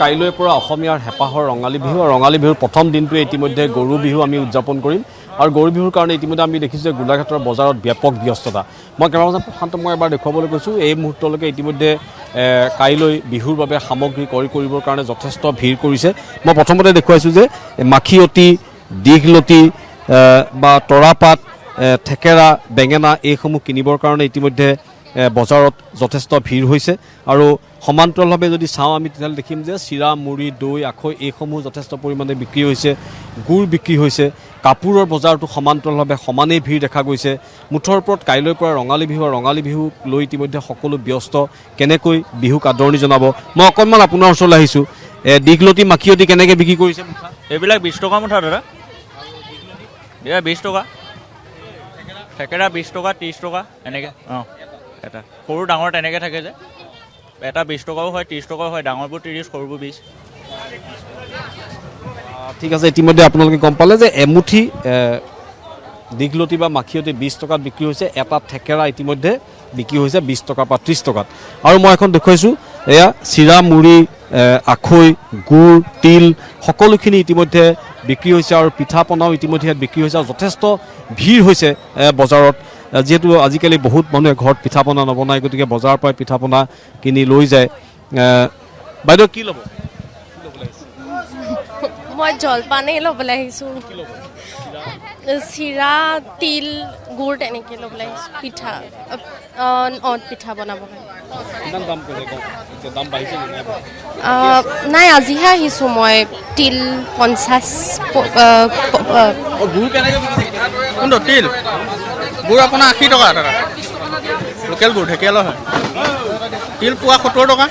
কাইলৈৰ পৰা অসমীয়াৰ হেঁপাহৰ ৰঙালী বিহু আৰু ৰঙালী বিহুৰ প্ৰথম দিনটোৱে ইতিমধ্যে গৰু বিহু আমি উদযাপন কৰিম আৰু গৰু বিহুৰ কাৰণে ইতিমধ্যে আমি দেখিছোঁ যে গোলাঘাটৰ বজাৰত ব্যাপক ব্যস্ততা। মই কেমেৰাপাৰ্চন প্ৰশান্তক মই এবাৰ দেখুৱাবলৈ কৈছোঁ এই মুহূৰ্তলৈকে ইতিমধ্যে কাইলৈ বিহুৰ বাবে সামগ্ৰী ক্ৰয় কৰিবৰ কাৰণে যথেষ্ট ভিৰ কৰিছে। মই প্ৰথমতে দেখুৱাইছোঁ যে মাখিয়তী, দীঘলতি বা তৰাপাত, থেকেৰা, বেঙেনা এইসমূহ কিনিবৰ কাৰণে ইতিমধ্যে বজাৰত যথেষ্ট ভিৰ হৈছে আৰু সমান্তৰালভাৱে যদি চাওঁ আমি তেতিয়াহ'লে দেখিম যে চিৰা, মুড়ি, দৈ, আখৈ এইসমূহ যথেষ্ট পৰিমাণে বিক্ৰী হৈছে, গুড় বিক্ৰী হৈছে, কাপোৰৰ বজাৰটো সমান্তৰালভাৱে সমানেই ভিৰ দেখা গৈছে। মুঠৰ ওপৰত কাইলৈৰ পৰা ৰঙালী বিহুক লৈ ইতিমধ্যে সকলো ব্যস্ত। কেনেকৈ বিহুক আদৰণি জনাব মই অকণমান আপোনাৰ ওচৰলৈ আহিছোঁ। দীঘলতি, মাখিয়তী কেনেকৈ বিক্ৰী কৰিছে? এইবিলাক 20 টকা মুঠা দাদা। এয়া 20 টকা, থেকেৰা 20 টকা, 30 টকা এনেকৈ। এটা সৰু ডাঙৰ তেনেকৈ থাকে যে এটা 20 টকাও হয়, 30 টকাও হয়, ডাঙৰবোৰ 30, সৰুবোৰ 20। ঠিক আছে, ইতিমধ্যে আপোনালোকে গম পালে যে এমুঠি দীঘলতি বা মাখিয়তী 20 টকাত বিক্ৰী হৈছে, এটা থেকেৰা ইতিমধ্যে বিক্ৰী হৈছে 20 টকাৰ পৰা 30 টকাত। আৰু মই এখন দেখুৱাইছোঁ এয়া চিৰা, মুড়ি, আখৈ, গুড়, তিল সকলোখিনি ইতিমধ্যে বিক্ৰী হৈছে আৰু পিঠা পনাও ইতিমধ্যে ইয়াত বিক্ৰী হৈছে আৰু যথেষ্ট ভিৰ হৈছে বজাৰত। যিহেতু আজিকালি বহুত মানুহে ঘৰত পিঠা পনা নবনায়, গতিকে বজাৰৰ পৰাই পিঠা পনা কিনি লৈ যায়। বাইদেউ কি ল'ব? মই জলপানেই ল'বলৈ আহিছোঁ। চিৰা, তিল, গুড় তেনেকৈ ল'বলৈ আহিছোঁ। পিঠা পিঠা বনাব কাৰণে। নাই, আজিহে আহিছোঁ মই। তিল 50। কোনটো তিল? গুড় আপোনাৰ 80 টকা দাদা, লোকেল গুড়, ঢেকীয়ালৰ হয়। তিল পোৱা 70 টকা।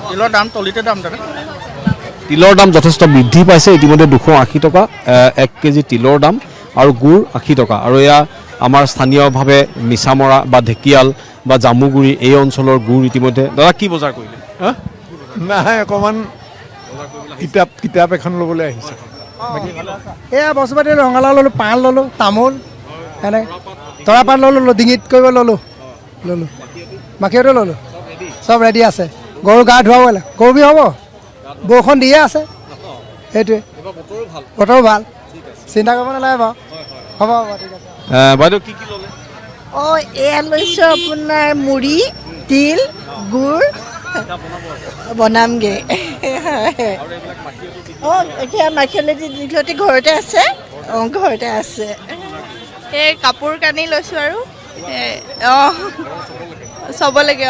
তিলৰ দাম তলিতে দাম দাদা। তিলৰ দাম যথেষ্ট বৃদ্ধি পাইছে, ইতিমধ্যে 280 টকা 1 কেজি তিলৰ দাম আৰু গুড় 80 টকা। আৰু এয়া আমাৰ স্থানীয়ভাৱে মিছামৰা বা ঢেকীয়াল বা জামুগুৰি এই অঞ্চলৰ গুড় ইতিমধ্যে। দাদা কি বজাৰ কৰিলে? নাই, অকণমান কিতাপ এখন ল'বলৈ আহিছোঁ। এয়া বস্তু পাতি ৰঙালাও ল'লোঁ, পাণ ল'লোঁ, তামোল এনে তৰাপাত ল'লোঁ, ডিঙিত কৰিব ল'লোঁ, মাখিয়তী ল'লোঁ, চব ৰেডি আছে। গৰু গা ধুৱাব লাগে, গৰু বিহু হ'ব, বৰষুণ দিয়ে আছে, সেইটোৱে বতৰো ভাল, চিন্তা কৰিব নালাগে বাৰু। হ'ব ঠিক আছে। বাইদেউ কি কি ল'লে? এয়া লৈছোঁ আপোনাৰ মুড়ি, তিল, গুড় বনামগৈ। এতিয়া মাখিয়তী দীঘলতি ঘৰতে আছে। ঘৰতে আছে। এই কাপোৰ কানি লৈছোঁ আৰু চাব লাগে।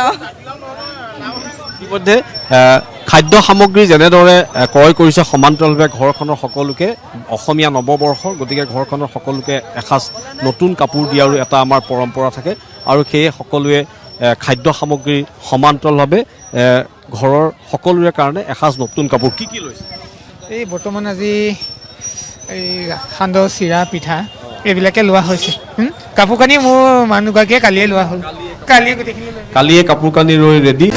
ইতিমধ্যে খাদ্য সামগ্ৰী যেনেদৰে ক্ৰয় কৰিছে সমান্তৰালভাৱে ঘৰখনৰ সকলোকে অসমীয়া নৱবৰ্ষ, গতিকে ঘৰখনৰ সকলোকে এসাঁজ নতুন কাপোৰ দিয়াৰো এটা আমাৰ পৰম্পৰা থাকে আৰু সেয়ে সকলোৱে খাদ্য সামগ্ৰী সমান্তৰালভাৱে ঘৰৰ সকলোৰে কাৰণে এসাঁজ নতুন কাপোৰ। কি কি লৈছে? এই বৰ্তমান আজি এই সান্দহ, চিৰা, পিঠা এইবিলাকে লোৱা হৈছে। কাপোৰ কানি মোৰ মানুহগৰাকীয়ে কালিয়ে লোৱা হ'ল। কালিয়ে কাপোৰ কানি লৈ ৰেডি।